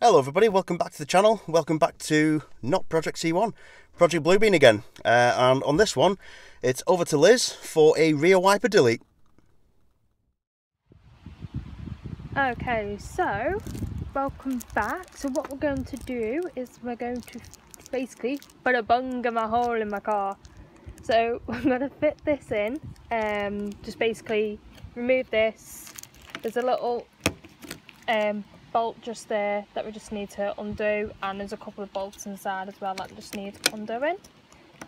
Hello everybody, welcome back to the channel. Welcome back to not Project C1, Project Bluebeam again. And on this one, it's over to Liz for a rear wiper delete. Okay, so welcome back. So what we're going to do is we're going to basically put a bung in my hole in my car. So I'm going to fit this in, just basically remove this. There's a little bolt just there that we just need to undo, and there's a couple of bolts inside as well that just need undoing.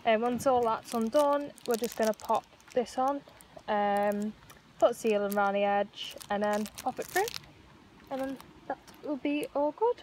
And once all that's undone, we're just going to pop this on, put a sealant around the edge and then pop it through, and then that will be all good.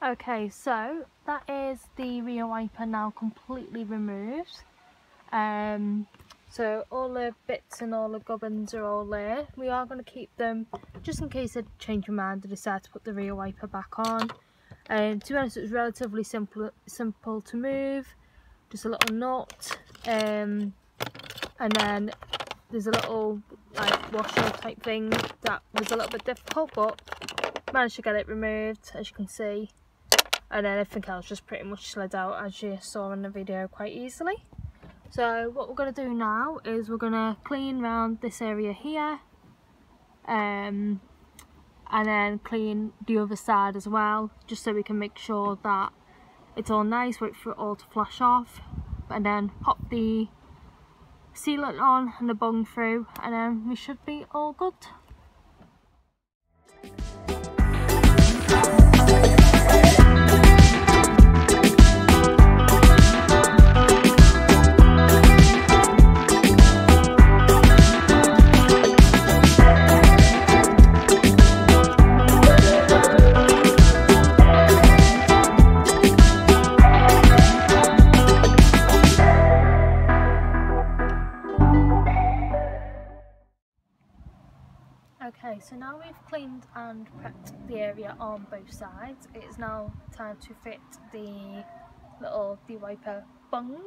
Okay, so that is the rear wiper now completely removed. So all the bits and all the gubbins are all there. We are going to keep them just in case I change my mind and decide to put the rear wiper back on. To be honest, it's relatively simple to move. Just a little nut, and then there's a little like washer type thing that was a little bit difficult, but managed to get it removed, as you can see. And then everything else just pretty much slid out, as you saw in the video, quite easily. So what we're going to do now is we're going to clean around this area here, and then clean the other side as well, just so we can make sure that it's all nice, wait for it all to flash off, and then pop the sealant on and the bung through, and then we should be all good. Okay, so now we've cleaned and prepped the area on both sides, it is now time to fit the little de-wiper bung.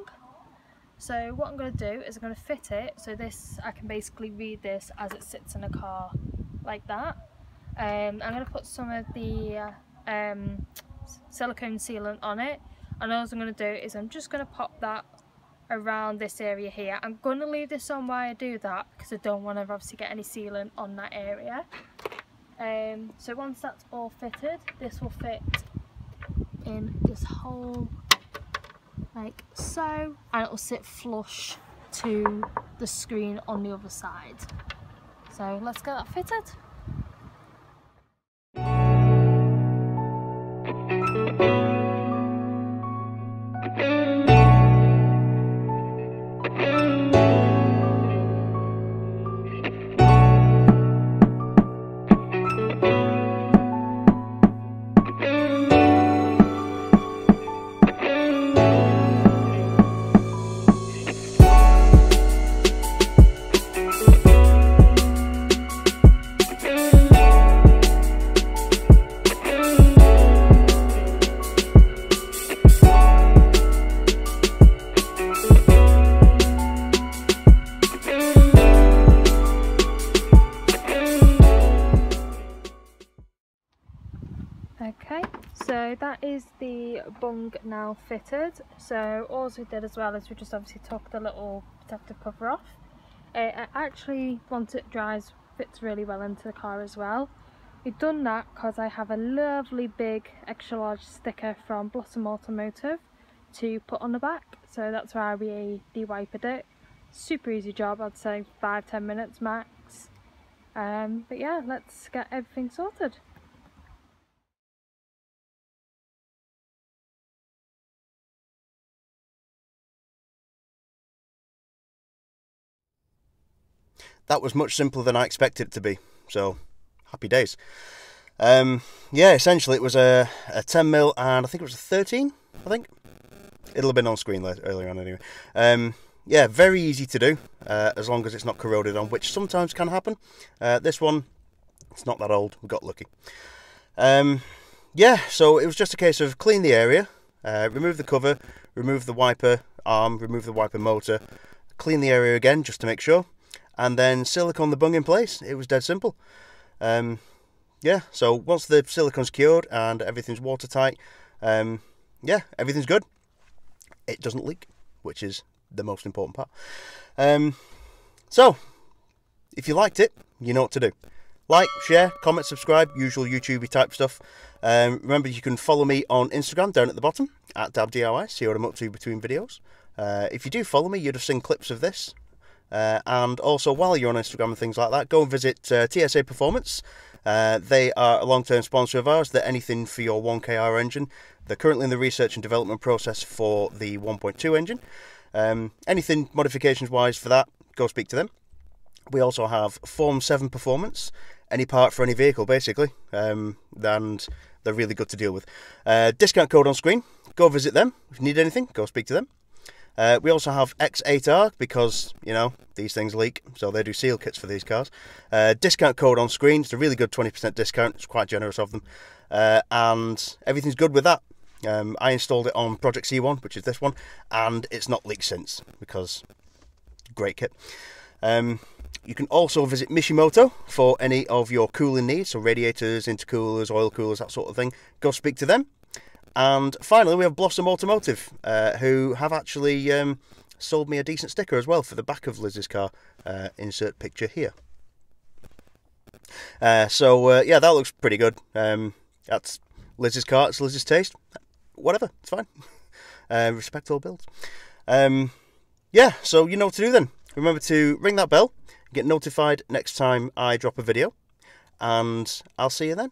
So what I'm going to do is I'm going to fit it, so this, I can basically read this as it sits in a car, like that. I'm going to put some of the silicone sealant on it, and all I'm going to do is I'm just going to pop that around this area here. I'm going to leave this on while I do that because I don't want to obviously get any sealant on that area. So once that's all fitted, this will fit in this hole like so, and it will sit flush to the screen on the other side. So let's get that fitted. bung now fitted. So all we did as well is we just obviously took the little protective cover off. I actually, once it dries, fits really well into the car as well. We've done that because I have a lovely big extra large sticker from Blossom Automotive to put on the back, so that's why we de-wiped it. Super easy job, I'd say 5-10 minutes max. But yeah, let's get everything sorted. That was much simpler than I expected it to be, so happy days. Yeah, essentially it was a 10mm and I think it was a 13, I think. It'll have been on screen earlier on anyway. Yeah, very easy to do, as long as it's not corroded on, which sometimes can happen. This one, it's not that old, we got lucky. Yeah, so it was just a case of clean the area, remove the cover, remove the wiper arm, remove the wiper motor, clean the area again just to make sure, and then silicone the bung in place. It was dead simple. Yeah, so once the silicone's cured and everything's watertight, yeah, everything's good. It doesn't leak, which is the most important part. So, if you liked it, you know what to do. Like, share, comment, subscribe, usual YouTube-y type stuff. Remember, you can follow me on Instagram down at the bottom, at DabDIY, see what I'm up to between videos. If you do follow me, you'd have seen clips of this. And also, while you're on Instagram and things like that, go and visit TSA Performance. They are a long-term sponsor of ours. They're anything for your 1KR engine. They're currently in the research and development process for the 1.2 engine. Anything modifications-wise for that, go speak to them. We also have Form 7 Performance, any part for any vehicle, basically. And they're really good to deal with. Discount code on screen. Go visit them. If you need anything, go speak to them. We also have X8R because, you know, these things leak, so they do seal kits for these cars. Discount code on screen. It's a really good 20% discount. It's quite generous of them. And everything's good with that. I installed it on Project C1, which is this one, and it's not leaked since because great kit. You can also visit Mishimoto for any of your cooling needs, so radiators, intercoolers, oil coolers, that sort of thing. Go speak to them. And finally, we have Blossom Automotive, who have actually sold me a decent sticker as well for the back of Liz's car. Insert picture here. So yeah, that looks pretty good. That's Liz's car, it's Liz's taste. Whatever, it's fine. Respect all builds. Yeah, so you know what to do then. Remember to ring that bell, get notified next time I drop a video, and I'll see you then.